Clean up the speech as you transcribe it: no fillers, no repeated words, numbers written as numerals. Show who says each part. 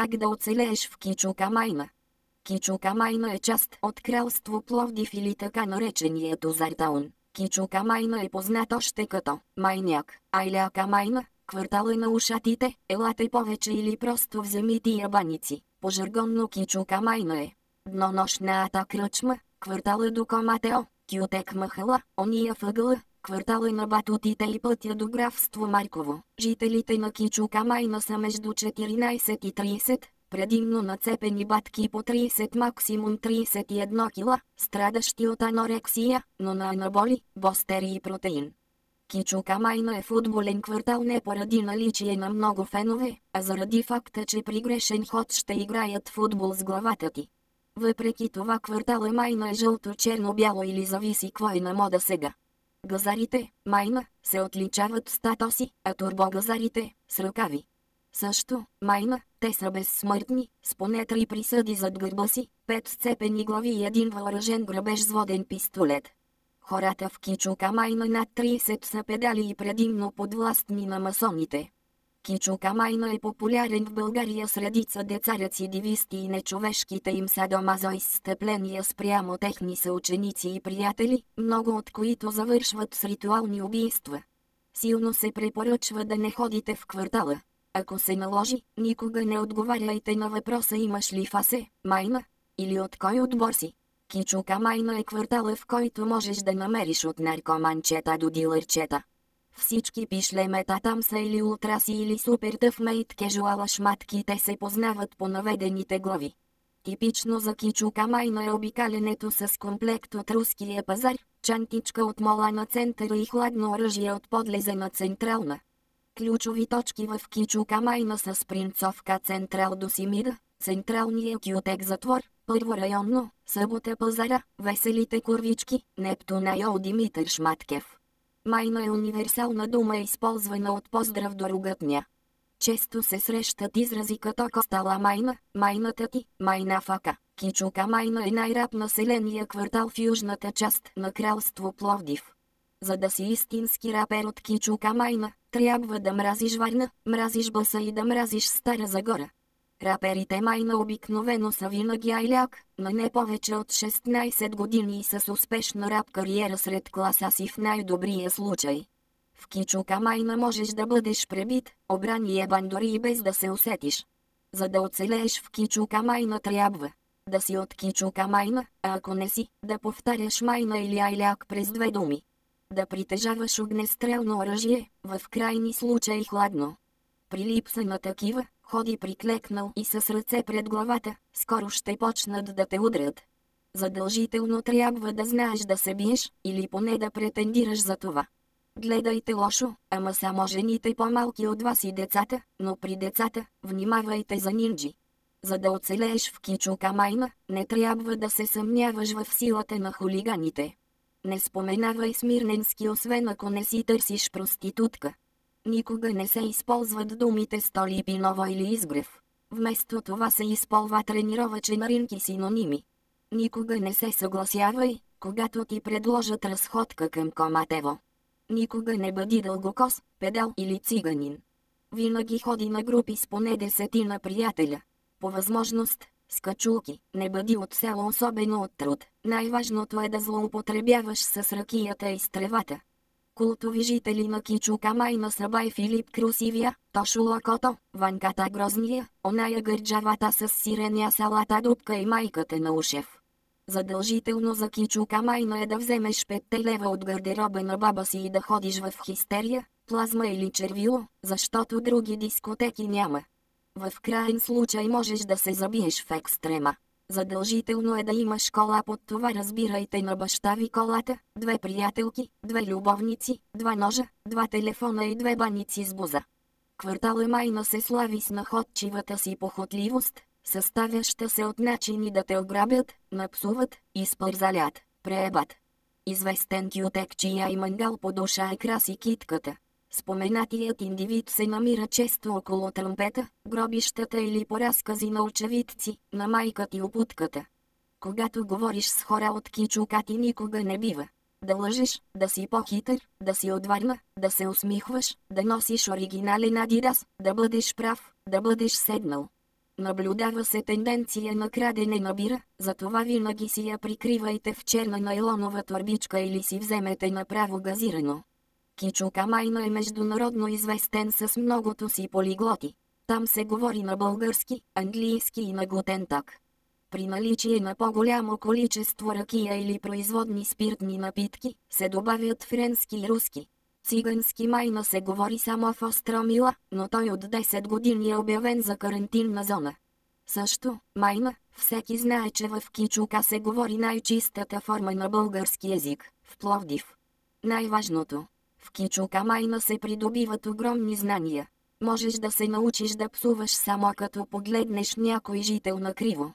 Speaker 1: Как да оцелееш в Кичокамайна? Кичокамайна е част от кралство Пловдив или така нареченият Озартаун. Кичокамайна е познат още като Майняк, Айлякамайна, квартала на ушатите, елате повече или просто вземите ябаници. По-жаргонно Кичокамайна е днонощната кръчма, квартала до Коматео, Кютек махала, ония въгъла, квартала на батутите и пътя до графство Марково. Жителите на Кичокамайна са между 14 и 30, предимно нацепени батки по 30 максимум 31 кила, страдащи от анорексия, но на анаболи, бостери и протеин. Кичокамайна е футболен квартал не поради наличие на много фенове, а заради факта, че при грешен ход ще играят футбол с главата ти. Въпреки това квартала Майна е жълто-черно-бяло или зависи какво е на мода сега. Газарите, Майна, се отличават с татоси, а турбогазарите – с ръкави. Също, Майна, те са безсмъртни, с поне 3 присъди зад гърба си, 5 сцепени глави и един въоръжен грабеж с воден пистолет. Хората в Кичокамайна над 30 са педали и предимно подвластни на масоните. Кичокамайна е популярен в България с редица деца-рецидивисти и нечовешките им садомазоизстъпления спрямо техни съученици и приятели, много от които завършват с ритуални убийства. Силно се препоръчва да не ходите в квартала. Ако се наложи, никога не отговаряйте на въпроса имаш ли фасе, майна, или от кой отбор си. Кичокамайна е квартала, в който можеш да намериш от наркоманчета до дилърчета. Всички пишлемета там са или ултраси или супер тъфмейт кежуала шматки, те се познават по наведените глави. Типично за Кичокамайна е обикаленето с комплект от руския пазар, чантичка от мола на центъра и хладно оръжие от подлеза на Централна. Ключови точки в Кичокамайна са Спринцовка Централ до Симида, Централния Кютек затвор, Първорайонно, Събота пазара, Веселите курвички, Нептуна и Димитър Шматкев. Майна е универсална дума, използвана от поздрав до ругътня. Често се срещат изрази като Костала Майна, Майната ти, Майна Фака. Кичокамайна е най-рап населения квартал в южната част на кралство Пловдив. За да си истински рапер от Кичокамайна, трябва да мразиш Варна, мразиш Баса и да мразиш Стара Загора. Раперите Майна обикновено са винаги айляк, на не повече от 16 години и с успешна рап кариера сред класа си в най-добрия случай. В Кичокамайна можеш да бъдеш пребит, обран и ебан дори и без да се усетиш. За да оцелееш в Кичокамайна трябва да си от Кичокамайна, а ако не си, да повтаряш майна или айляк през 2 думи. Да притежаваш огнестрелно оръжие, в крайни случаи хладно. При липса на такива, ходи приклекнал и с ръце пред главата, скоро ще почнат да те удрят. Задължително трябва да знаеш да се биеш, или поне да претендираш за това. Гледайте лошо, ама само жените по-малки от вас и децата, но при децата, внимавайте за нинджи. За да оцелееш в Кичокамайна, не трябва да се съмняваш в силата на хулиганите. Не споменавай Смирненски, освен ако не си търсиш проститутка. Никога не се използват думите Столипиново или Изгрев. Вместо това се използва тренировачен ринг и синоними. Никога не се съгласявай, когато ти предложат разходка към Коматево. Никога не бъди дългокос, педал или циганин. Винаги ходи на групи с поне 10 приятеля. По възможност, с качулки, не бъди от село, особено от труд. Най-важното е да злоупотребяваш с ракията и с тревата. Култови жители на Кичокамайна са Бай Филип Крусивия, Тошо Лакото, Ванката Грозния, оная гърджавата с сиреня салата Дупка и майката на Ушев. Задължително за Кичокамайна е да вземеш 5 лева от гардероба на баба си и да ходиш в Хистерия, Плазма или Червило, защото други дискотеки няма. В крайен случай можеш да се забиеш в Екстрема. Задължително е да имаш кола, под това разбирайте на баща ви колата, 2 приятелки, 2 любовници, 2 ножа, 2 телефона и 2 баници с буза. Квартала Майна се слави с находчивата си похотливост, съставяща се от начини да те ограбят, напсуват, изпързалят, преебат. Известен Кютек, чия и мангал по душа е краси китката. Споменатият индивид се намира често около трампета, гробищата или по разкази на очевидци, на майката и опутката. Когато говориш с хора от Кичока, ти никога не бива да лъжеш, да си по-хитър, да си от Варна, да се усмихваш, да носиш оригинален Адидас, да бъдеш прав, да бъдеш седнал. Наблюдава се тенденция на крадене на бира, затова винаги си я прикривайте в черна найлонова торбичка или си вземете направо газирано. Кичукамайна е международно известен с многото си полиглоти. Там се говори на български, английски и на гутентак. При наличие на по-голямо количество ракия или производни спиртни напитки, се добавят френски и руски. Цигански майна се говори само в Остромила, но той от 10 години е обявен за карантинна зона. Също, майна, всеки знае, че в Кичука се говори най-чистата форма на български език, в Пловдив. Най-важното, в Кичука майна се придобиват огромни знания. Можеш да се научиш да псуваш само като погледнеш някой жител накриво.